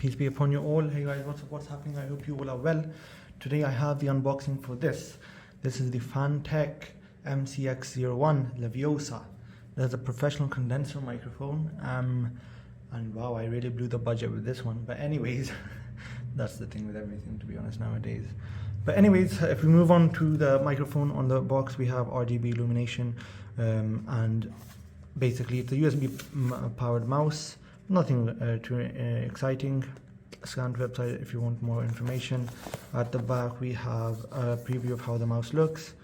Peace be upon you all. Hey guys, what's happening? I hope you all are well. Today I have the unboxing for this. This is the FANTECH MCX01 Leviosa. There's a professional condenser microphone. And wow, I really blew the budget with this one. But anyways, that's the thing with everything, to be honest, nowadays. But anyways, if we move on to the microphone, on the box we have RGB illumination, and basically it's a USB powered mouse. Nothing too exciting. Scan website if you want more information. At the back we have a preview of how the mouse looks.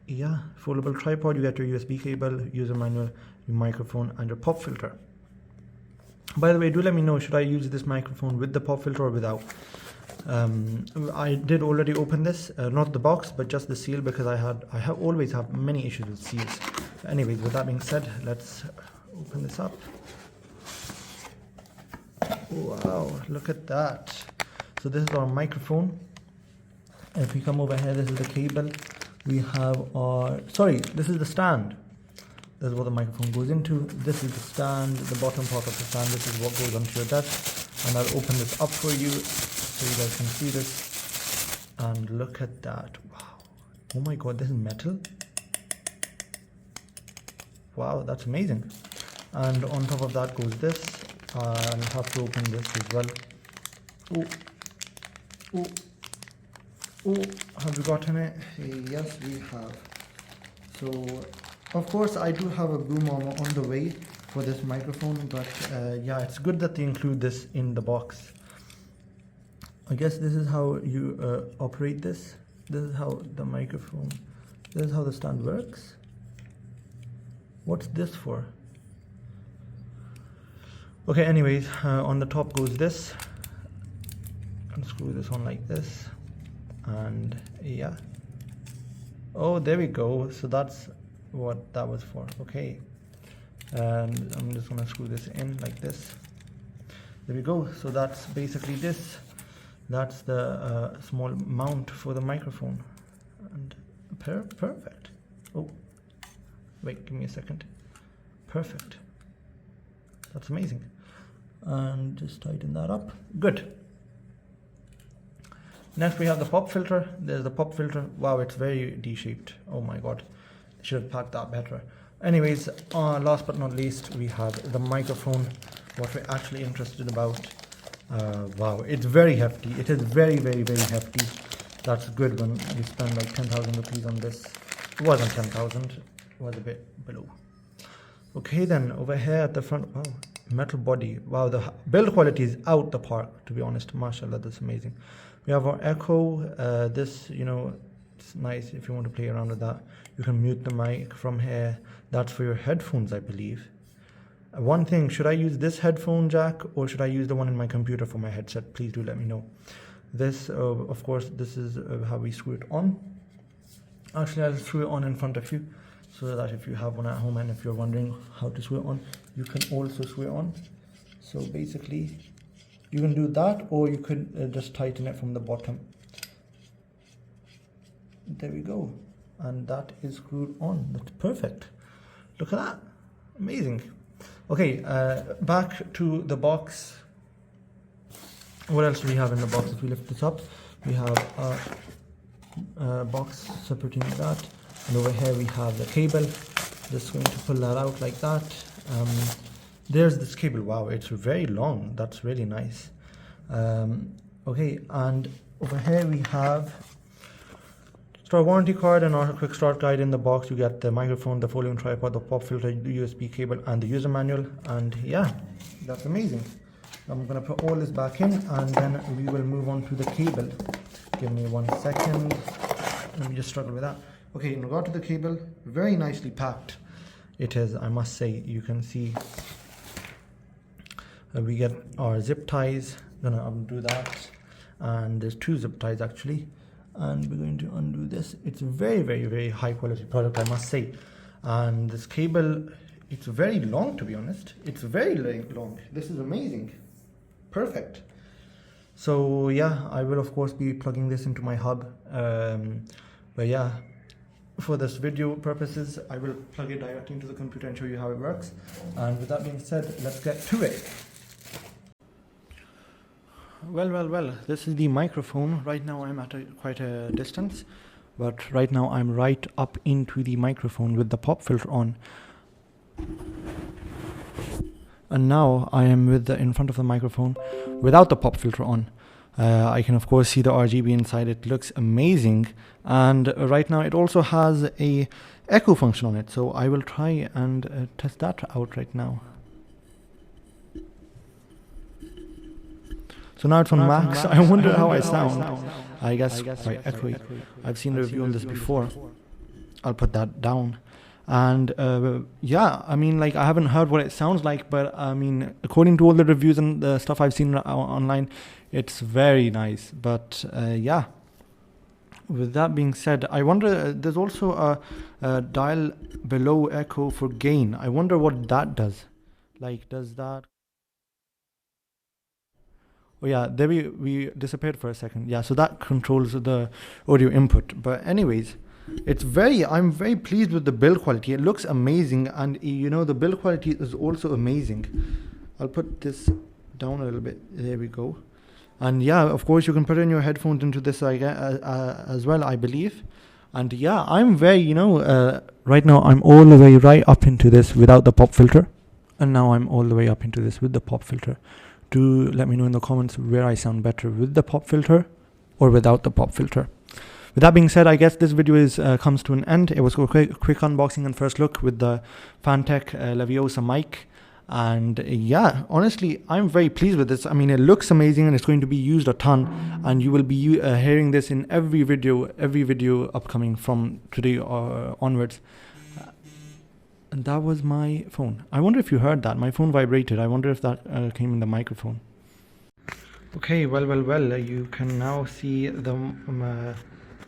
Yeah, foldable tripod. You get your USB cable, user manual, your microphone, and your pop filter. By the way, do let me know, should I use this microphone with the pop filter or without? I did already open this, not the box, but just the seal, because I always have many issues with seals. Anyways, with that being said, let's open this up. Wow, look at that. So this is our microphone. If we come over here, this is the cable. We have our, sorry, this is the stand. This is what the microphone goes into. This is the stand, the bottom part of the stand. This is what goes onto your desk. And I'll open this up for you so you guys can see this. And look at that. Wow. Oh my god, this is metal. Wow, that's amazing. And on top of that goes this. I'll have to open this as well. Oh, have we gotten it? Yes, we have. So, of course, I do have a boom arm on the way for this microphone, but yeah, it's good that they include this in the box. I guess this is how you operate this. This is how the microphone, this is how the stand works. What's this for? Okay, anyways, on the top goes this. And screw this on like this. And yeah. Oh, there we go. So that's what that was for. Okay. And I'm just gonna screw this in like this. There we go. So that's basically this. That's the small mount for the microphone. And perfect. Oh, wait, give me a second. Perfect. That's amazing. And just tighten that up. Good. Next we have the pop filter. There's the pop filter. Wow, it's very D-shaped. Oh my god, should have packed that better. Anyways, last but not least, we have the microphone. What we're actually interested about. Wow, it's very hefty. It is very hefty. That's good when we spend like 10,000 rupees on this. It wasn't 10,000. It was a bit below. Okay, then over here at the front, wow, metal body. Wow, the build quality is out the park, to be honest. Mashallah, that's amazing. We have our echo. This, you know, it's nice if you want to play around with that. You can mute the mic from here. That's for your headphones, I believe. One thing, should I use this headphone jack or should I use the one in my computer for my headset? Please do let me know. This, of course, this is how we screw it on. Actually, I'll screw it on in front of you, so that if you have one at home and if you're wondering how to screw it on, you can also screw it on. So basically, you can do that, or you could just tighten it from the bottom. There we go. And that is screwed on. That's perfect. Look at that. Amazing. Okay, back to the box. What else do we have in the box? If we lift this up, we have a box separating that. And over here we have the cable. Just going to pull that out like that. There's this cable. Wow, it's very long. That's really nice. Okay, and over here we have our warranty card and our quick start guide. In the box you get the microphone, the folding tripod, the pop filter, the USB cable, and the user manual. And yeah, that's amazing. I'm gonna put all this back in and then we will move on to the cable. Give me 1 second. Let me just struggle with that. Okay, in regard to the cable, very nicely packed it is, I must say. You can see we get our zip ties. Gonna undo that, and there's 2 zip ties actually, and we're going to undo this. It's a very high quality product, I must say. And this cable, it's very long, to be honest. It's very long. This is amazing. Perfect. So yeah, I will of course be plugging this into my hub, but yeah, for this video purposes, I will plug it directly into the computer and show you how it works. And with that being said, let's get to it. Well, this is the microphone. Right now I'm at quite a distance, but right now I'm right up into the microphone with the pop filter on. And now I am in front of the microphone without the pop filter on. I can of course see the RGB inside. It looks amazing, and right now it also has a echo function on it, so I will try and test that out right now. So now it's on max. I wonder how I sound. I guess quite echoey. I've seen a review on this before. I'll put that down. And yeah, I mean, like, I haven't heard what it sounds like, but I mean, according to all the reviews and the stuff I've seen online, it's very nice. But yeah, with that being said, I wonder, there's also a dial below echo for gain. I wonder what that does. Like, does that... Oh yeah, there we disappeared for a second. Yeah, so that controls the audio input. But anyways, I'm very pleased with the build quality. It looks amazing, and you know, the build quality is also amazing. I'll put this down a little bit. There we go. And yeah, of course you can put in your headphones into this as well, I believe. And yeah, I'm very, you know, right now I'm all the way right up into this without the pop filter, and now I'm all the way up into this with the pop filter. Do let me know in the comments where I sound better, with the pop filter or without the pop filter. With that being said, I guess this video comes to an end. It was a quick unboxing and first look with the FANTECH Leviosa mic. And yeah, honestly, I'm very pleased with this. I mean, it looks amazing and it's going to be used a ton. And you will be hearing this in every video upcoming from today onwards. And that was my phone. I wonder if you heard that. My phone vibrated. I wonder if that came in the microphone. Okay, well, you can now see the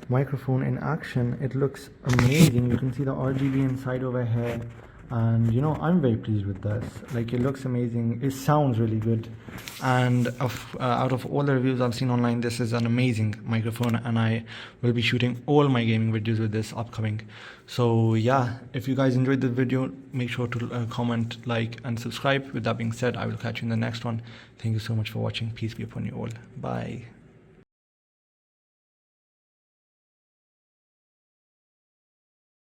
microphone in action. It looks amazing. You can see the RGB inside over here, and you know, I'm very pleased with this. Like, it looks amazing. It sounds really good, and out of all the reviews I've seen online, this is an amazing microphone, and I will be shooting all my gaming videos with this upcoming. So yeah, if you guys enjoyed this video, make sure to comment, like, and subscribe. With that being said, I will catch you in the next one. Thank you so much for watching. Peace be upon you all. Bye.